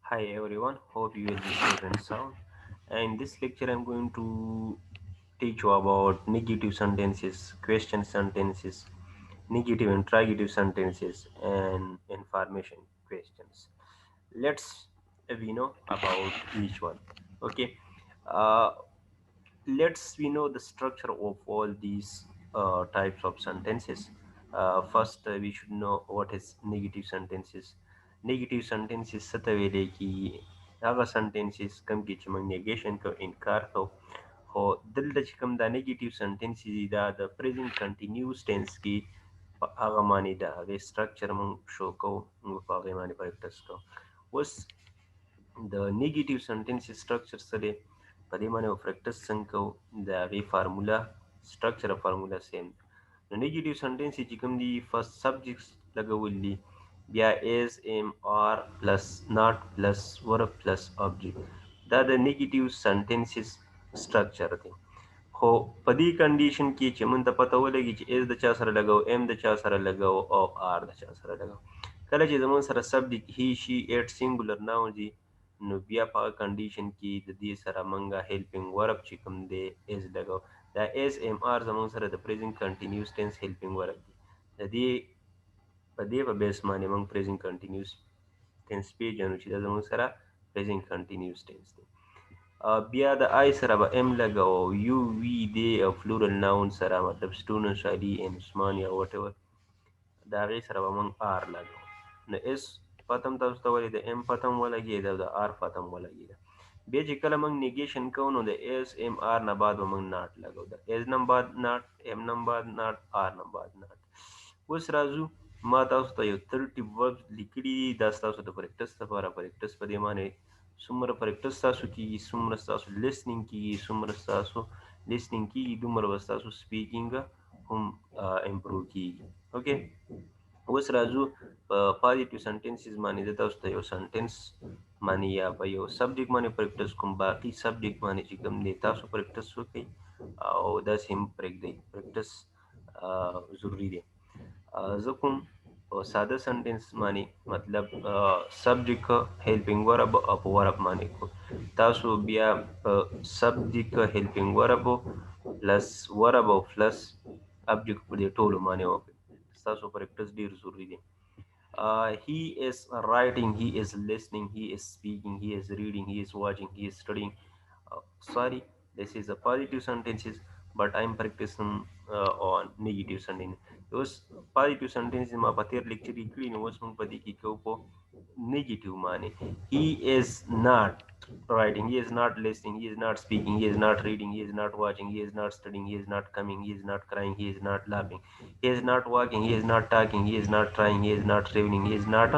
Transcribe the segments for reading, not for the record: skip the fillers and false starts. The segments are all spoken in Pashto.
Hi everyone, hope you will be safe and sound. And in this lecture, I'm going to teach you about negative sentences, question sentences, negative interrogative sentences, and information questions. Let's we know about each one. Okay, uh, let's we know the structure of all these types of sentences. First, we should know what is negative sentences. Negative sentences satavele ki aga sentences kam ki chimang negation ko inkar ko ho dil da chikam da negative sentences da the present continuous tense ki aga mani da age structure mang show ko ngu pa age mani characters ko was the negative sentence structure sare padimane of rectus sanko the way formula structure of formula same the negative sentence jikam the first subjects lagawulli via is am or plus not plus verb plus object that the negative sentences structure thing हो पदी कंडीशन की चमन त पता हो लगी is the cha sara lagao am the cha sara lagao or are the cha sara lagao kala چې زمون سره subject he she it singular noun دي نو بیا په کنډیشن کې د دې سره منګه helping verb چې کوم دی is لګاو دا is am are زمون سره د present continuous tense helping verb دی د دې په دې په بیس باندې موږ present continuous tense پیژنو چې دا زمون سره present continuous tense دی بیا د آی سره به ام لګاو یو وی دی او فلورل ناون سره مطلب students علي ان عثمان یا وات ایور د هغې سره به موږ آر لګو نو اس پته هم تاسو ته ولې د ام پته هم ولګېده او د آر پته هم ولګېده بیا چې کله موږ نیګیشن کوو نو د اس ام آر نه بعد به موږ ناټ لګو د اس نه بعد ناټ ام نه بعد ناټ آر نه بعد ناټ اوس راځو ما تاسو ته یو 30 وربز لیکلي دي دا ستاسو د پریکټس لپاره پریکټس په دې باندې څومره پریکټس تاسو کېږي څومره ستاسو لسننګ کېږي څومره ستاسو لسننګ کېږي دومره به ستاسو سپیکینګ هم امپروو کېږي اوکې اوس راځو په پازیټیو سنټنسز باندې زه تاسو ته یو سنټنس باندې یا په یو سبجیکټ باندې پریکټس کوم باقي سبجیکټ باندې چې کوم دی تاسو پریکټس وکړئ او داسې هم پرېږدئ پریکټس ضروری دی زه کوم په ساده سنټنس باندې مطلب سبجیکټ هیلپینګ ورب او په ورب باندې کو تاسو بیا په سبجیکټ هیلپینګ ورب پلس ورب او پلس ابجیکټ په دې ټولو باندې وکړئ ستاسو پریکټس ډیر ضروری دی he is writing, he is listening, he is speaking, he is reading, he is watching, he is studying. Sorry, this is a positive sentences, but I'm practicing on negative sentence. Those positive sentences ma patir lecture ikli no was mong padi ki ko po negative mane. He is not writing, he is not listening, he is not speaking, he is not reading, he is not watching, he is not studying, he is not coming, he is not crying, he is not laughing, he is not walking, he is not talking, he is not trying, he is not traveling, he is not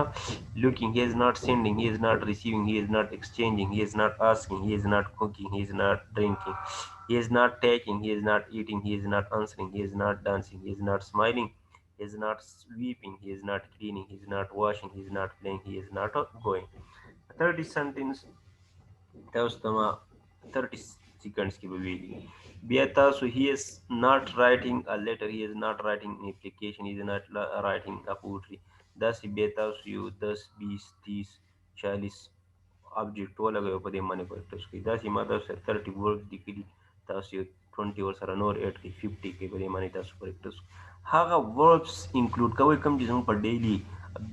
looking, he is not sending, he is not receiving, he is not exchanging, he is not asking, he is not cooking, he is not drinking, he is not taking, he is not eating, he is not answering, he is not dancing, he is not smiling, he is not sweeping, he is not cleaning, he is not washing, he is not playing, he is not going. 30 sentence تاسو ته ما 30 seconds کې به ویلي بیا تاسو he is not writing a letter, he is not writing an application, he is not writing a poetry داسې بیا تاسو یو 10 20 30 40 object ولګوي په دې باندې پریکټس کوي داسې ما تاسو سره 30 words لیکلي تاسو یو 20 ورسره نور اډ کړئ 50 کې په دې باندې تاسو پریکټس هغه verbs include کوئ کوم چې زموږ په ډیلی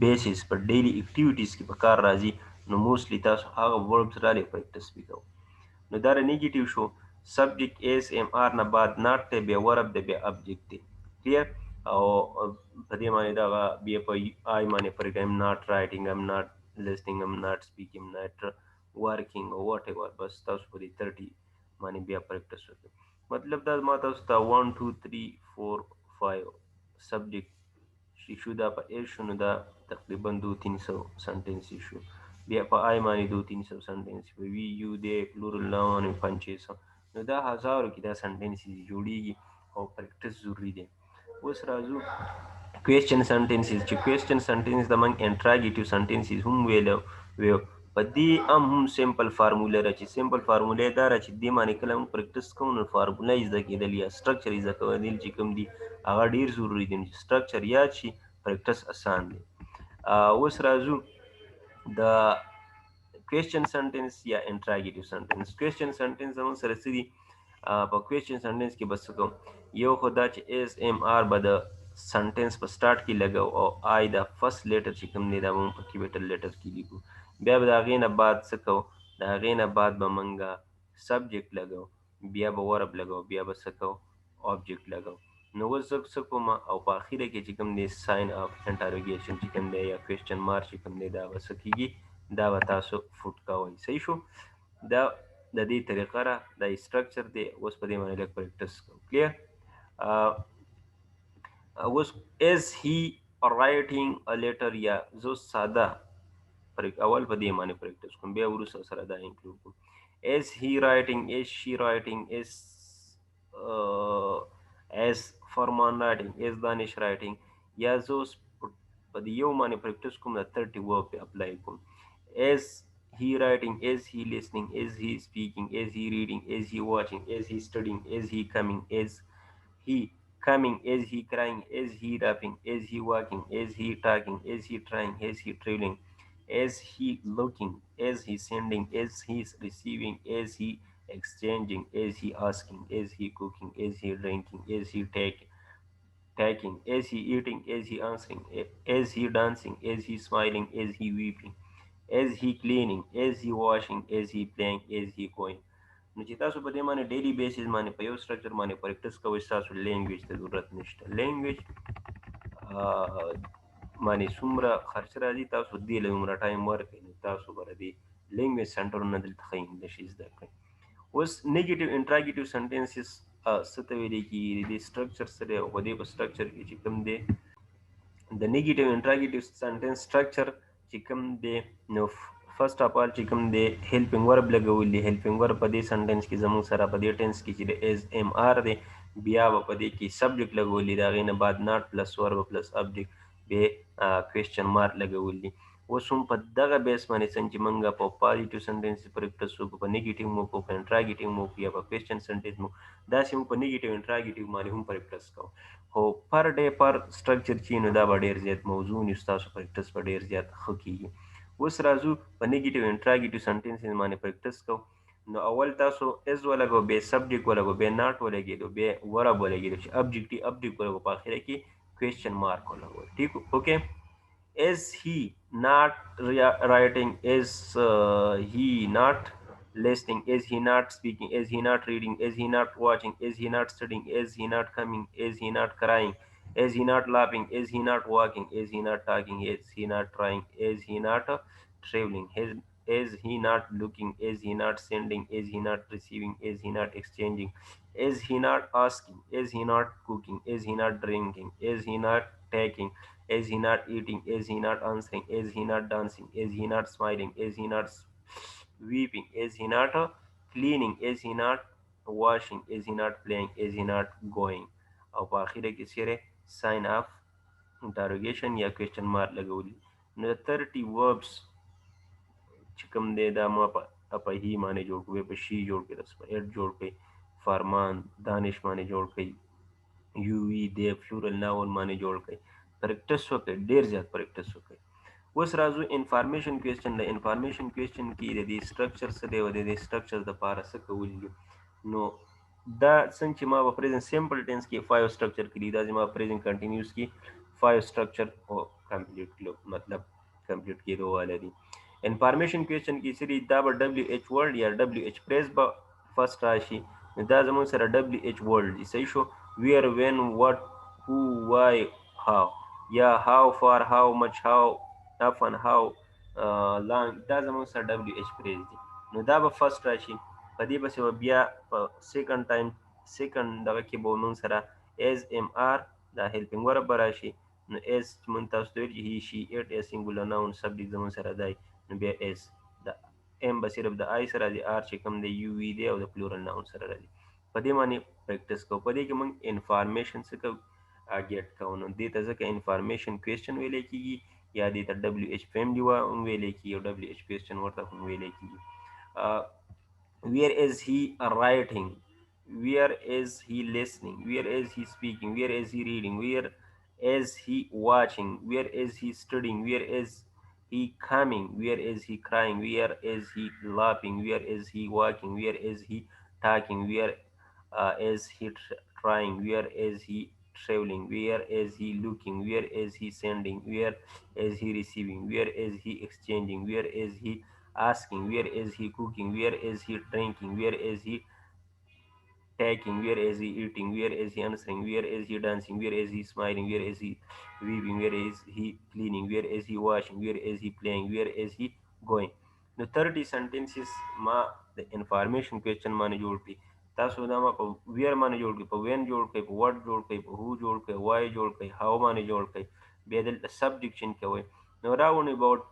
بیسس په ډیلی اکټیویټیز کې په کار راځي نو موستلی تاسو هغه verbs را لې پریکټس وکړو نو دا نیگیټیو شو سبجیکټ اس ام آر نه بعد ناٹ ته بیا ورب دی بیا ابجیکټ دی کلیر او په دې باندې دا بیا په آی باندې پر ایم ناٹ رائټینګ ایم ناٹ listening ایم ناٹ سپیکینګ ایم ناٹ ورکینګ او واټ ایور بس تاسو په دې 30 باندې بیا پریکټس وکړئ مطلب دا ما تاسو ته 1 2 3 4 5 سبجیکټ شو دا په ایر شو نو دا تقریبا 2-300 سنټنس شو بیا په آی باندې 2-300 سنټنس په وی یو دی پلورل ناون 500 نو دا هزارو کې دا سنټنس جوړیږي او پریکټس ضروری دی اوس راځو question sentences چې question sentences د من انټراګیټیو sentences هم ویلو په دې هم سمپل فارموله را چې سمپل فارموله دا را چې دې باندې کله موږ پریکټس کوو نو فارموله زده کېدل یا سټرکچر زده کېدل چې کوم دي هغه ډیر ضروری دي چې سټرکچر یاد شي پریکټس آسان دی اوس راځو د question sentence یا interrogative sentence. Question sentence زموږ سره څه دي؟ په question sentence کې بس کوم یو خدا چې اس ام آر به د سنټنس په سٹارټ کې لګاو او آی دا فرست لیټر چې کوم دی دا موږ په کیپیټل لیټر کې لیکو. بیا به د هغې نه بعد څه کوو؟ د هغې نه بعد به موږ سبجیکټ لګاو، بیا به ورب لګاو، بیا به څه کوو؟ آبجیکټ لګاو. نو اوس زه څه کوم؟ او په اخره کې چې کوم دی ساین اف انټروګیشن چې کوم دی یا کوېسچن مارک چې کوم دی دا به څه کېږي؟ دا به تاسو فوټ کوئ. صحیح شو؟ دا د دې طریقه را دا سټرکچر دی. اوس په دې باندې لږ پریکټس کوو. کلیر؟ was is he writing a letter یا زه ساده اول په دې باندې پریکټس کوم بیا وروسته سره دا انکلود کوم. is he writing, is she writing, is as فرمان writing, is دانش writing یا زه اوس په دې یو باندې پریکټس کوم د 30 ورب اپلای کوم. is he writing, is he listening, is he speaking, is he reading, is he watching, is he studying, is he coming, is he coming, is he crying, is he rapping, is he walking, is he talking, is he trying, is he traveling, is he looking, is he sending, is he receiving, is he exchanging, is he asking, is he cooking, is he drinking, is he taking, is he eating, is he answering, is he dancing, is he smiling, is he weeping, is he cleaning, is he washing, is he playing, is he going. نو چې تاسو په دې باندې ډیلی بیسس باندې په یو سټرکچر باندې پریکټس کوئ تاسو لینګویج ته ضرورت نشته. لینګویج باندې څومره خرچ راځي تاسو دې له عمره ټایم ورکړئ نو تاسو به د لینګویج سنټرونه دلته ښه انګلیش زده کړئ. اوس نیګیټیو انټراګیټیو سنټنسز څه ته ویل کېږي؟ د دې سټرکچر څه دی او په دې په سټرکچر کې چې کوم دی د نیګیټیو انټراګیټیو سنټنس سټرکچر چې کوم دی نو فرست اف آل چې کوم دی هیلپینګ ورب لګول دي. هیلپینګ ورب په دې سنټنس کې زموږ سره په دې ټینس کې چې د ایز ام آر دی بیا به په دې کې سبجیکټ لګول دي، د هغې نه بعد ناٹ پلس ورب پلس ابجیکټ بیا کوېسچن مارک لګول دي. اوس هم په دغه بیس باندې څنګه چې موږ په پازیټیو سنټنس پریکټس وکړو، په نیګیټیو مو په انټراګیټیو مو یا په کوېسچن سنټنس مو داسې موږ په نیګیټیو انټراګیټیو باندې هم پریکټس کوو. خو پر ډے پر سټرکچر چې نو دا به ډېر زیات موضوع نو ستاسو پریکټس به ډېر زیات ښه کېږي. اوس راځو په نیګیټیو انټراګیټیو سنټنسز باندې پریکټس کوو. نو اول تاسو از ولګو، بیا سبجیکټ ولګو، بیا ناٹ ولګېدو، بیا ورب ولګېدو چې ابجیکټ ابجیکټ ولګو، په اخره کې کوېسچن مارک ولګو. ٹھیک اوکے. is he not writing, is he not listening, is he not speaking, is he not reading, is he not watching, is he not studying, is he not coming, is he not crying, is he not laughing, is he not walking, is he not talking, is he not trying, is he not traveling, is he not looking, is he not sending, is he not receiving, is he not exchanging, is he not asking, is he not cooking, is he not drinking, is he not taking, is he not eating, is he not answering, is he not dancing, is he not smiling, is he not weeping, is he not cleaning, is he not washing, is he not playing, is he not going. او په اخره کې چیرې ساین اف انټروګیشن یا کوېسچن مارک لګولي. نو د 30 وربس چې کوم دی دا ما په هی باندې جوړ کړو، په شي جوړ کړي، په ایټ جوړ کړي، فرمان دانش باندې جوړ کړي، یو وی دی فلورل ناون باندې جوړ کړي. پریکټس وکړئ، ډېر زیات پریکټس وکړئ. اوس راځو انفارمیشن کوېسچن. د انفارمیشن کوېسچن کې د دې سټرکچر څه دی او د دې سټرکچر دپاره څه کول دي. نو دا څنګه چې ما په پریزنټ سیمپل ټینس کې 5 سټرکچر کړي، دا زما پریزنټ کنټینیوس کې 5 سټرکچر او کمپلیټ کړو، مطلب کمپلیټ کېدو والا دي. انفارمیشن کوېسچن کې سری دا به ډبلیو ایچ ورډ یا ډبلیو ایچ پریس به فرست راشي. دا زموږ سره ډبلیو ایچ ورډ دي. صحیح شو. ویر، وین، واټ، هو، وای، هاو یا هاو فار، هاو مچ، هاو افن، هاو لانګ، دا زموږ سره ډبلیو ایچ پریس دي. نو دا به فرست راشي. په دې پسې به بیا په سیکنډ ټایم سیکنډ دغه کې به موږ سره ایز ام آر دا هیلپینګ ورب به راشي. نو ایز چې موږ تاسو ته ویل چې هی شي ایټ ایز سینګولر ناون سبجیکټ زموږ سره دی. نو بیا ایز د ام به صرف د آی سره دی، آر چې کوم دی یو وی دی او د پلورل ناون سره راځي. په دې باندې پریکټس کوو. په دې کې موږ انفارمیشن څه کوو؟ ګیټ کوو. نو دې ته ځکه انفارمیشن کوېسچن ویلی کېږي یا دې ته ډبلیو ایچ فیملي هم ویلی کېږي او ډبلیو ایچ کوېسچن ورته هم ویلی کېږي. where is he writing, where is he listening, where is he speaking, where is he reading, where is he watching, where is he studying, where is he coming? Where is he crying? Where is he laughing? Where is he walking? Where is he talking? Where is he trying? Where is he traveling? Where is he looking? Where is he sending? Where is he receiving? Where is he exchanging? Where is he asking? Where is he cooking? Where is he drinking? Where is he taking? Where is he eating? Where is he answering? Where is he dancing? Where is he smiling? Where is he weaving? Where is he cleaning? Where is he washing? Where is he playing? Where is he going? The 30 sentences ma the information question माने जोड़ के तासो दामा को where माने जोड़ के when जोड़ के what जोड़ के who जोड़ के why जोड़ के how माने जोड़ के बेदल subjection के हुए नौ राउंड about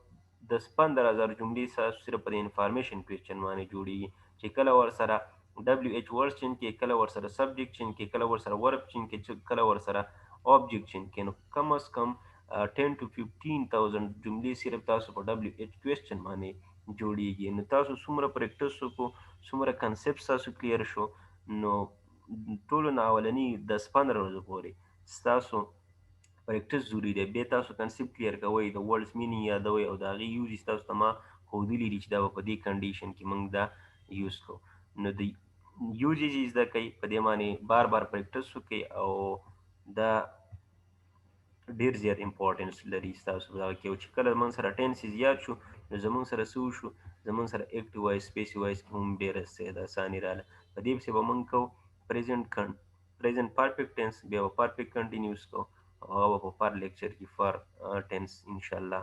10-15 हज़ार जुमले सा सिर्फ पर information question माने जोड़ी چې کله ور سره WH ورډ چین کې کله ور سره سبجیکټ چین کې کله ور سره ورب چین کې کله ور سره object چین کې نو کم از کم 10 to 15,000 جملې صرف تاسو په WH کوېسچن باندې جوړیږي نو تاسو څومره پریکټس وکړو څومره کنسپټ تاسو کلیر شو نو ټولو نه اولنی 10-15 ورځې پورې ستاسو پریکټس ضروري دی بیا تاسو کنسپټ کلیر کوئ د ورډز مینینګ یادوئ او د هغې یوزز تاسو ته ما ښودلي دي چې دا به په دې کنډیشن کې موږ دا یوز کوو نو د یوزز یې زده کوئ په دې باندې بار بار پریکټس وکړئ او دا ډیر زیات امپورټنس لري ستاسو په دغه کې او چې کله موږ سره ټینسز یاد شو نو زموږ سره څه وشو زموږ سره اکټیو وایس پیسیو وایس کې هم ډېره اساني راغله په دې پسې به موږ کوو پریزنټ پرفیکټ ټینس بیا به پرفیکټ کنټینیوس کوو او هغه به په پر لیکچر کې فار ټینس انشاءالله